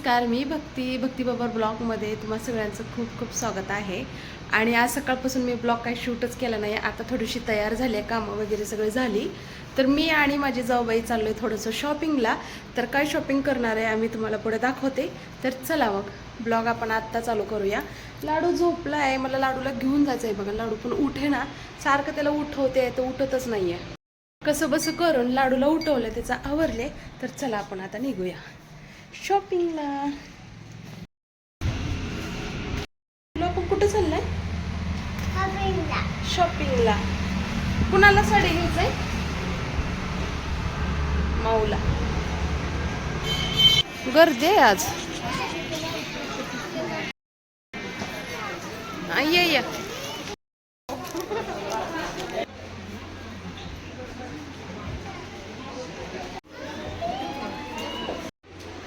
नमस्कार, मी भक्ती बबर ब्लॉगमध्ये तुम्हा सगळ्यांचं खूप खूप स्वागत आहे. आणि आज सकाळपासून मी ब्लॉग काही शूटच केला नाही. आता थोडीशी तयार झाली आहे, कामं वगैरे सगळी झाली. तर मी आणि माझी जाऊबाई चाललो आहे थोडंसं शॉपिंगला. तर काय शॉपिंग करणार आहे आम्ही तुम्हाला पुढे दाखवते. तर चला मग ब्लॉग आपण आत्ता चालू करूया. लाडू झोपला आहे, मला लाडूला घेऊन जायचं आहे बघा. लाडू पण उठे ना, सारखं त्याला उठवते तर उठतच नाही आहे. कसं बसं करून लाडूला उठवलं, त्याचा आवरले. तर चला आपण आता निघूया शॉपिंगला. आपण कुठं चाललाय? शॉपिंगला. कुणाला साडी घ्यायचंय? माऊला. गर्दी आहे आज. ये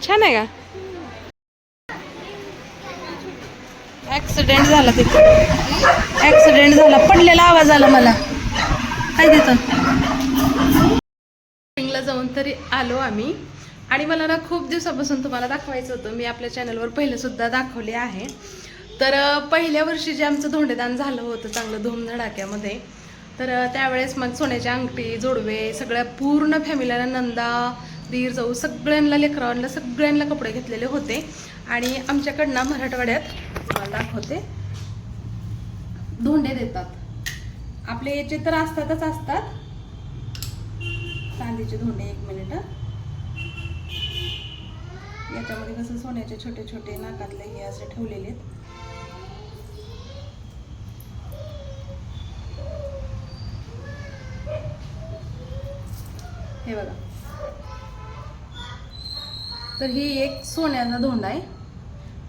छान आहे का? ऍक्सिडेंट झाला, तिथे ऍक्सिडेंट झाला, पडलेला आवाज आला मला. काय तिथं शॉपिंगला जाऊन तरी आलो आम्ही. आणि मला ना खूप दिवसापासून तुम्हाला दाखवायचं होतं. मी आपल्या चॅनलवर पहिले सुद्धा दाखवले आहे. तर पहिल्या वर्षी जे आमचं धोंडेदान झालं होतं चांगलं धूमधडाक्यामध्ये, तर त्यावेळेस मग सोन्याची अंगठी, जोडवे, सगळ्या पूर्ण फॅमिलीला, नंदा, दीर, जाऊ, सगळ्यांना, लेकरांना, सगळ्यांना कपडे घेतलेले होते. आणि आमच्याकडनं मराठवाड्यात तुम्हाला दाखवते, धोंडे देतात. आपले याचे तर असतातच असतात चांदीचे धोंडे. एक मिनिट. याच्यामध्ये कसं सोन्याचे छोटे छोटे नाकातले हे असे ठेवलेले आहेत. हे बघा. तर ही एक सोन्याचा धोंडा आहे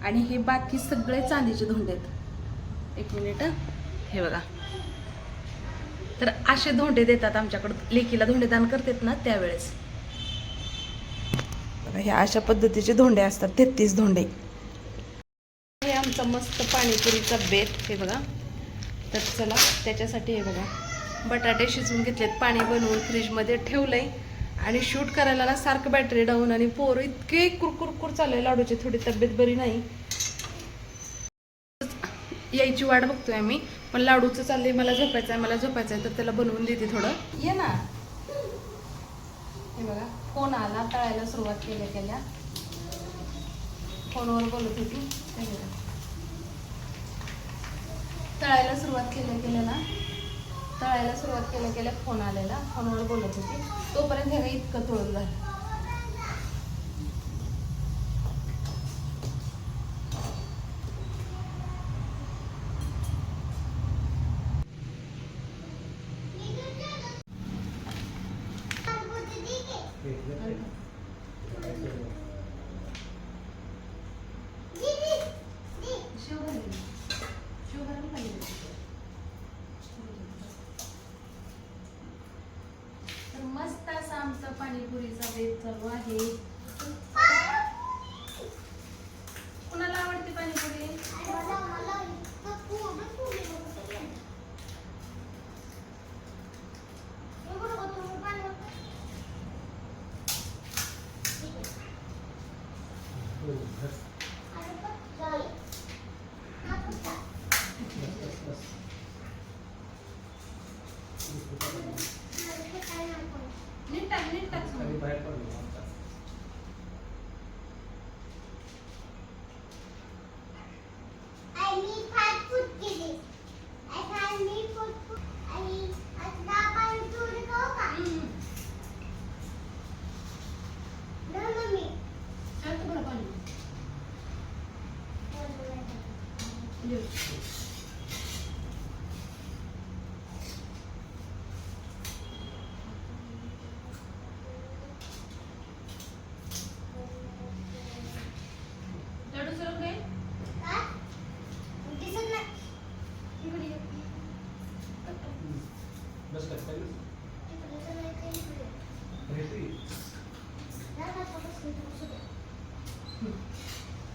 आणि हे बाकी सगळे चांदीचे धोंडे आहेत. एक मिनिट. हे बघा. तर असे धोंडे देतात आमच्याकडं. लेकीला धोंडेदान करतात ना त्यावेळेस. हे अशा पद्धतीचे धोंडे असतात, 33 धोंडे. हे आमचा मस्त पाणीपुरीचा बेत. हे बघा. तर चला त्याच्यासाठी हे बघा, बटाटे शिजवून घेतलेत, पाणी बनवून फ्रीजमध्ये ठेवलंय. आणि शूट करायला ना सारखं बॅटरी डाऊन आणि पोरं इतके कुरकुरकुर चालू आहे. लाडूची थोडी तब्येत बरी नाही, यायची वाट बघतोय आम्ही. पण लाडूचं चाललंय मला झोपायचं आहे, मला झोपायचं आहे. तर त्याला बनवून देते थोडं. ये ना. हे बघा, फोन आला, तळायला सुरुवात केल्या फोनवर बोलत होती. तळायला सुरुवात केल्या ना, तळायला सुरुवात केल्या फोन आलेला, फोनवर बोलत होती. तोपर्यंत हे इतकं तळून झालं. मस्त असा आमचा पाणीपुरीचा बेत चालू आहे. कुणाला आवडते पाणीपुरी?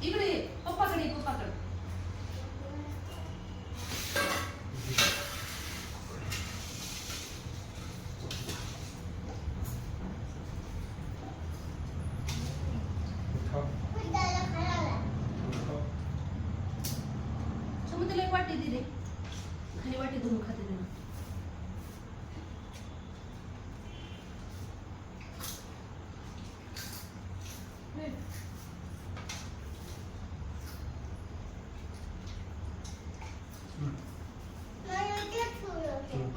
इकडे पप्पाकडे. वाटी दिली खाली वाटी धुवून खाते ना.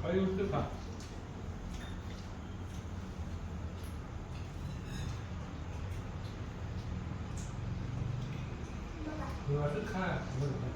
काही गोष्ट खा. असं खा.